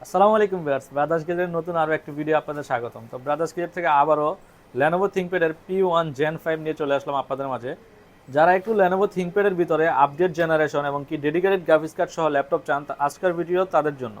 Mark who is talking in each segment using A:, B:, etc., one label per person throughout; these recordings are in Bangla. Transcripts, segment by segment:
A: আসসালামু আলাইকুম ভিউয়ার্স, ব্রাদার্স গেজের নতুন আরও একটি ভিডিও আপনাদের স্বাগতম। তো ব্রাদার্স গেজের থেকে আবারও Lenovo ThinkPad এর P1 Gen 5 নিয়ে চলে আসলাম আপনাদের মাঝে। যারা একটু Lenovo ThinkPad এর ভিতরে আপডেট জেনারেশন এবং কি ডেডিকেটেড গ্রাফিক্স কার্ড সহ ল্যাপটপ চান, আজকের ভিডিও তাদের জন্য।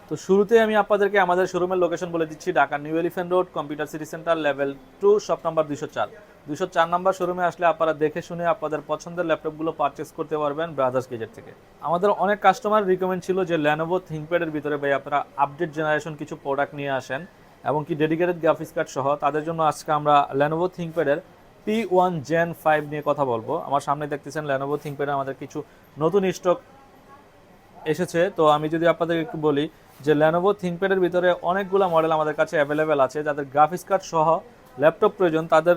A: তো শুরুতেই আমি আপনাদেরকে আমাদের শোরুমের লোকেশন বলে দিচ্ছি। Dhaka new elephant road, computer city centre, level 2, shop number 204 number শোরুমে আসলে আপনারা দেখে শুনে আপনাদের পছন্দের ল্যাপটপগুলো পারচেস করতে পারবেন ব্রাদার্স গেজেট থেকে। আমাদের অনেক কাস্টমার রিকমেন্ড ছিল যে Lenovo ThinkPad এর ভিতরে ভাই আপনারা আপডেট জেনারেশন কিছু প্রোডাক্ট নিয়ে আসেন এবং কি ডেডিকেটেড গ্রাফিক্স কার্ড সহ। তাদের জন্য আজকে আমরা Lenovo ThinkPad এর P1 Gen 5 নিয়ে কথা বলবো। আমার সামনে দেখতেছেন Lenovo ThinkPad এর আমাদের কিছু নতুন স্টক এসেছে। তো আমি যদি আপনাদের একটু বলি যে Lenovo ThinkPad এর ভিতরে অনেকগুলো মডেল আমাদের কাছে অ্যাভেলেবেল আছে। যাদের গ্রাফিক্স কার্ড সহ ল্যাপটপ প্রয়োজন তাদের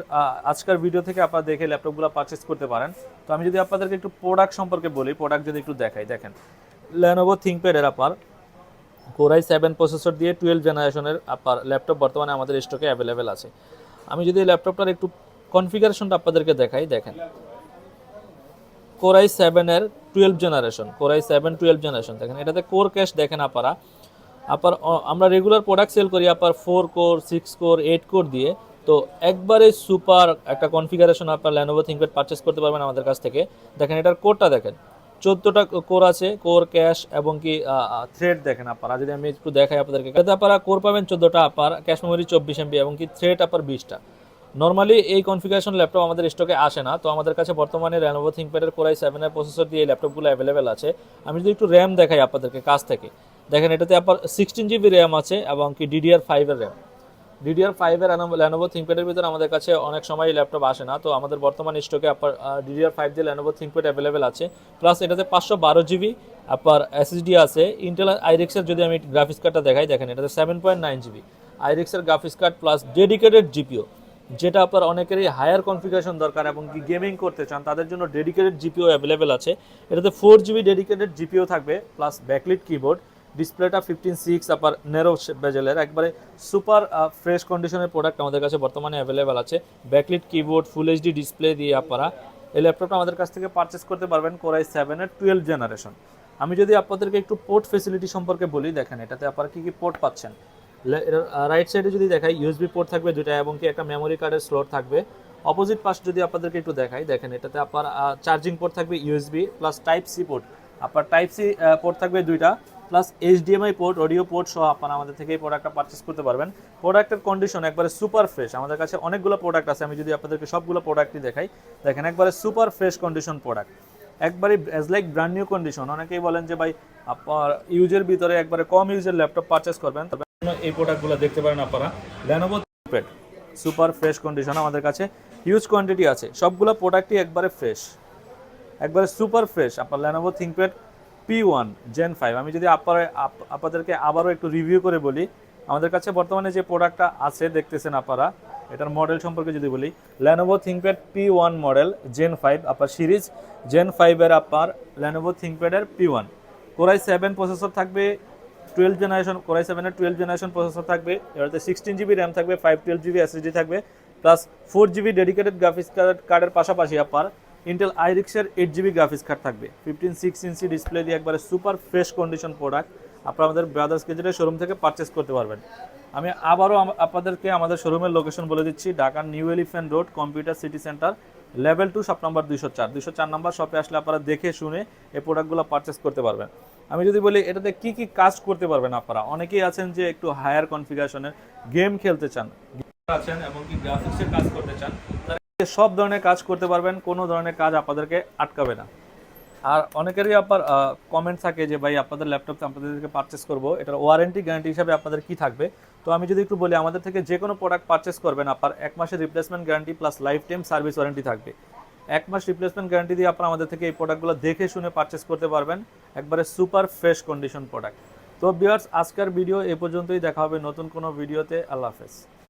A: আজকের ভিডিও থেকে আপনারা দেখে ল্যাপটপগুলো পারচেস করতে পারেন। তো আমি যদি আপনাদেরকে একটু প্রোডাক্ট সম্পর্কে বলি, প্রোডাক্ট যদি একটু দেখাই, দেখেন Lenovo ThinkPad এর আপনার Core i7 প্রসেসর দিয়ে 12 জেনারেশনের আপনার ল্যাপটপ বর্তমানে আমাদের স্টকে অ্যাভেলেবেল আছে। আমি যদি ল্যাপটপটার একটু কনফিগারেশনটা আপনাদেরকে দেখাই, দেখেন Core i7 এর 12 জেনারেশন, Core i7 12 জেনারেশন। দেখেন এটাতে কোর ক্যাশ দেখেন আপনারা আমরা রেগুলার প্রোডাক্ট সেল করি 4 কোর, 6 কোর, 8 কোর দিয়ে। তো একবারে সুপার একটা কনফিগারেশন আপনার Lenovo ThinkPad পারচেস করতে পারবেন আমাদের কাছ থেকে। দেখেন এটার কোরটা দেখেন, 14টা কোর আছে, কোর ক্যাশ এবং কি থ্রেড দেখেন আপনারা। যদি আমি একটু দেখাই আপনাদেরকে, এটাতে আপনারা কোর পাবেন 14টা, আপনার ক্যাশ মেমোরি 24 MB এবং কি থ্রেড আপনার 20টা। নর্মালি এই কনফিগারেশন ল্যাপটপ আমাদের স্টকে আসে না। তো আমাদের কাছে বর্তমানে Lenovo ThinkPad এর Core i7 এর প্রসেসর দিয়ে এই ল্যাপটপগুলো অ্যাভেলেবেল আছে। আমি যদি একটু র্যাম দেখাই আপনাদেরকে কাছ থেকে, দেখেন এটাতে আপনার 16 GB র্যাম আছে এবং কি DDR5 এর র্যাম। DDR5 এর Lenovo ThinkPad এর ভিতরে আমাদের কাছে অনেক সময় ল্যাপটপ আসে না। তো আমাদের বর্তমান স্টকে আপনার DDR5 দিয়ে Lenovo ThinkPad অ্যাভেলেবেল আছে। প্লাস এটাতে 512 GB আপনার SSD আছে। ইন্টেল আইরিক্স এর যদি আমি গ্রাফিক্স কার্ডটা দেখাই, দেখেন এটাতে 7.9 GB আইরিক্স এর graphics card plus dedicated GPU, যেটা আপনার অনেকেরই হায়ার কনফিগারেশন দরকার এবং কি গেমিং করতে চান তাদের জন্য ডেডিকেটেড জিপিও অ্যাভেলেবেল আছে। এটাতে 4 GB ডেডিকেটেড জিপিও থাকবে প্লাস ব্যাকলিট কিবোর্ড। ডিসপ্লেটা 15:6 আপনার নেরো বেজেলের একবারে সুপার ফ্রেশ কন্ডিশনের প্রোডাক্ট আমাদের কাছে বর্তমানে অ্যাভেলেবেল আছে। Backlit keyboard, full HD display দিয়ে আপনারা এই ল্যাপটপটা আমাদের কাছ থেকে পারচেস করতে পারবেন Core i7 এর 12 জেনারেশন। আমি যদি আপনাদেরকে একটু পোর্ট ফেসিলিটি সম্পর্কে বলি, দেখেন এটাতে আপনারা কী কী পোর্ট পাচ্ছেন। রাইট সাইডে যদি দেখাই, ইউএসবি পোর্ট থাকবে দুইটা এবং কি একটা মেমোরি কার্ডের স্লট থাকবে। অপোজিট পাশ যদি আপনাদেরকে একটু দেখাই, দেখেন এটাতে আপনার চার্জিং পোর্ট থাকবে USB plus type C port. আপনার টাইপ সি পোর্ট থাকবে দুইটা plus HDMI port, audio port সহ আপনারা আমাদের থেকে এই প্রোডাক্টটা পারচেস করতে পারবেন। প্রোডাক্টের কন্ডিশন একবারে সুপার ফ্রেশ। আমাদের কাছে অনেকগুলো প্রোডাক্ট আছে, আমি যদি আপনাদেরকে সবগুলো প্রোডাক্টই দেখাই, দেখেন একবারে সুপার ফ্রেশ কন্ডিশন প্রোডাক্ট, একবারে as like brand new condition. অনেকেই বলেন যে ভাই আপনার ইউজের ভিতরে একবারে কম ইউজের ল্যাপটপ পারচেস করবেন, তবে এই প্রোডাক্টগুলো দেখতে পারেন আপনারা। Lenovo ThinkPad super fresh condition আমাদের কাছে হিউজ কোয়ান্টিটি আছে, সবগুলো প্রোডাক্টই একবারে ফ্রেশ, একবারে সুপার ফ্রেশ। আপনার Lenovo ThinkPad P1 Gen 5 আমি যদি আপনাদেরকে আবারও একটু রিভিউ করে বলি, আমাদের কাছে বর্তমানে যে প্রোডাক্টটা আছে দেখতেছেন আপনারা, এটার মডেল সম্পর্কে যদি বলি, Lenovo ThinkPad P1 model Gen 5 আপনার সিরিজ Gen 5 এর আপনার Lenovo ThinkPad এর P1 Core i7 প্রসেসর থাকবে 12 জেনারেশন, Core i7 এর 12 জেনারেশন প্রসেসর থাকবে। এটাতে 16 GB র্যাম থাকবে, 512 GB SSD থাকবে প্লাস 4 GB ডেডিকেটেড গ্রাফিক্স কার্ডের পাশাপাশি আপনার ইন্টেল আইরিক্সের 8 GB গ্রাফিক্স কার্ড থাকবে। 15:6 ইঞ্চি ডিসপ্লে দিয়ে একবারে সুপার ফ্রেশ কন্ডিশন প্রোডাক্ট আপনারা আমাদের ব্রাদার্স গেজেটের শোরুম থেকে পারচেস করতে পারবেন। আমি আবারও আপনাদেরকে আমাদের শোরুমের লোকেশন বলে দিচ্ছি। ঢাকার new elephant road, computer city centre, level 2, shop number 204 number শপে আসলে আপনারা দেখে শুনে এই প্রোডাক্টগুলো পারচেস করতে পারবেন। আমি যদি বলি এটাতে কি কি কাজ করতে পারবেন আপনারা, অনেকেই আছেন যে একটু হায়ার কনফিগারেশনের গেম খেলতে চান আছেন এবং কি গ্রাফিক্সের কাজ করতে চান, সব ধরনের কাজ করতে পারবেন, কোনো ধরনের কাজ আপনাদেরকে আটকাবে না। আর অনেকেরই আপনার কমেন্ট থাকে যে ভাই আপনাদের ল্যাপটপ আপনাদেরকে পারচেস করবো, এটার ওয়ারেন্টি গ্যারান্টি হিসাবে আপনাদের কি থাকবে। তো আমি যদি একটু বলি, আমাদের থেকে যে কোনো প্রোডাক্ট পারচেস করবেন আপনার 1 মাসের replacement guarantee plus life time service warranty থাকবে। 1 মাস রিপ্লেসমেন্ট গ্যারান্টি দিয়ে আপনারা আমাদের থেকে এই প্রোডাক্টগুলো দেখে শুনে পারচেস করতে পারবেন, একবারে সুপার ফ্রেশ কন্ডিশন প্রোডাক্ট। তো ভিউয়ার্স, আজকের ভিডিও এ পর্যন্তই, দেখা হবে নতুন কোনো ভিডিওতে। আল্লাহ হাফেজ।